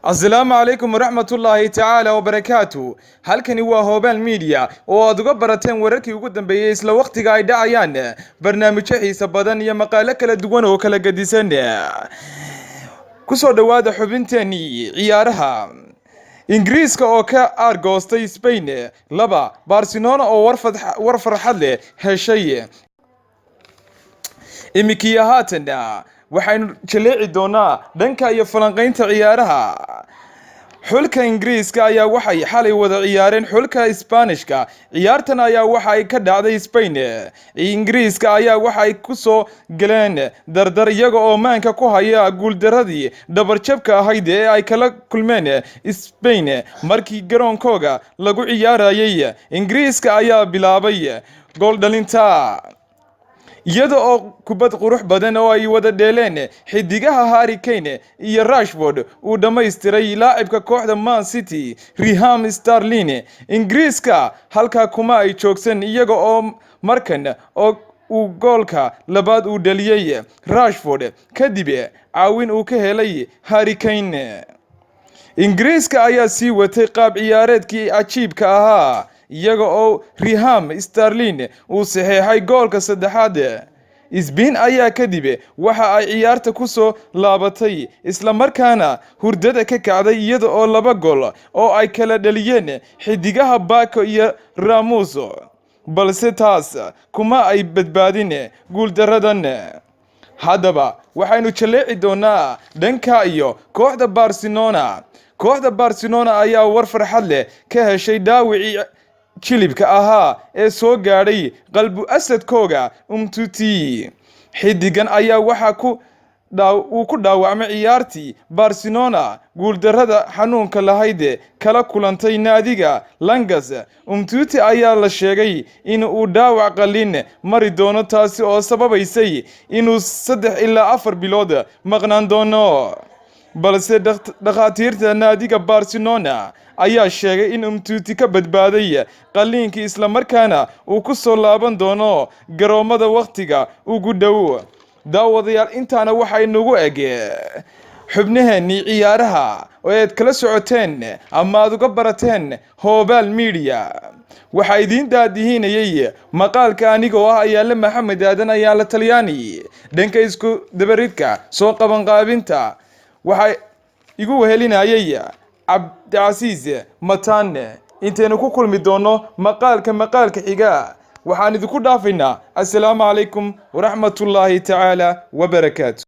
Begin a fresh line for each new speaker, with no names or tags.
السلام عليكم ورحمة الله تعالى وبركاته. halkani waa Hobel Media oo aad uga barateen wararkii ugu dambeeyay isla waqtiga ay dhacayaan barnaamijyo xiiso badan iyo maqaalo kala duwan oo kala gadisan. ku soo dhawaada xubinteeni ciyaaraha. Ingiriiska oo ka argoostay Spain 2 Barcelona oo war farxad leh heshay. imikiya haatana waxaynu jaleeci doonaa dhanka iyo falanqaynta ciyaaraha. xulka Ingiriiska ayaa waxay xalay wada ciyaareen xulka Isbaanishka. ciyaartan ayaa waxay ka dhacday Spain. Ingiriiska ayaa waxay ku soo galeen dardar iyaga oo maanka ku haya guuldaradii dhabarjabka ahayd ee ay kala kulmeen Spain markii garoonkooga lagu ciyaarayay. Ingiriiska ayaa bilaabay gool dhalinta iyada oo kubad qurux badan oo ay wada dheeleen xidigaha Harry Kane iyo Rashford uu dhameystiray laacibka kooxda Man City Raheem Sterling. Ingiriiska halka kuma ay joogsan iyaga oo markan oo uu goolka labaad u dhaliyay Rashford kadib caawin uu ka helay Harry Kane. Ingiriiska ayaa sii watay qaab ciyaareedkii cajiibka ahaa iyaga oo Raheem Sterling uu saxeexay goolka saddexaad. Spain ayaa kadib waxa ay ciyaarta ku soo laabatay isla markaana hurdada ka kacday iyada oo 2 gool oo ay kala dhaliyeen xidigaha Bako iyo Ramos, balse taas kuma ay badbaadin guuldaradan. haddaba waxaynu jaleeci doonaa dhanka iyo kooxda Barcelona. kooxda Barcelona ayaa war farxad leh ka heshay dhaawicii jilibka ahaa ee soo gaadhay qalbu asadkooga Umtiti. xidigan ayaa waxa uu ku dhaawacmay ciyaartii Barcelona guuldarada xanuunka lahayd kala kulantay naadiga Langas. Umtiti ayaa la sheegay in uu dhaawac qalin mari doono taasi oo sababaysay inuu 3 ilaa 4 bilood maqnaan doono, balse dhakhaatiirta naadiga Barcelona ayaa sheegay in Umtiti ka badbaaday qaliinkii isla markaana uu ku soo laaban doono garoomada waqtiga ugu dhow. daawadayaal intaana waxay nagu xubnaheeni ciyaaraha oo aad kala socoteen ama aad uga barateen Hobel Media. waxaa idin daadihinayay maqaalka anigoo ah Ayaale Maxamed Aadan ayaa la Talyaani. dhanka isku dabaridka soo qaban qaabinta waxay igu wehelinayay Cabdicasiis Mataane. intaynu ku kulmi doono maqaalka xiga waxaan idinku dhaafaynaa. assalaamu calaykum waraxmatullaahi tacaala wabarakaatu.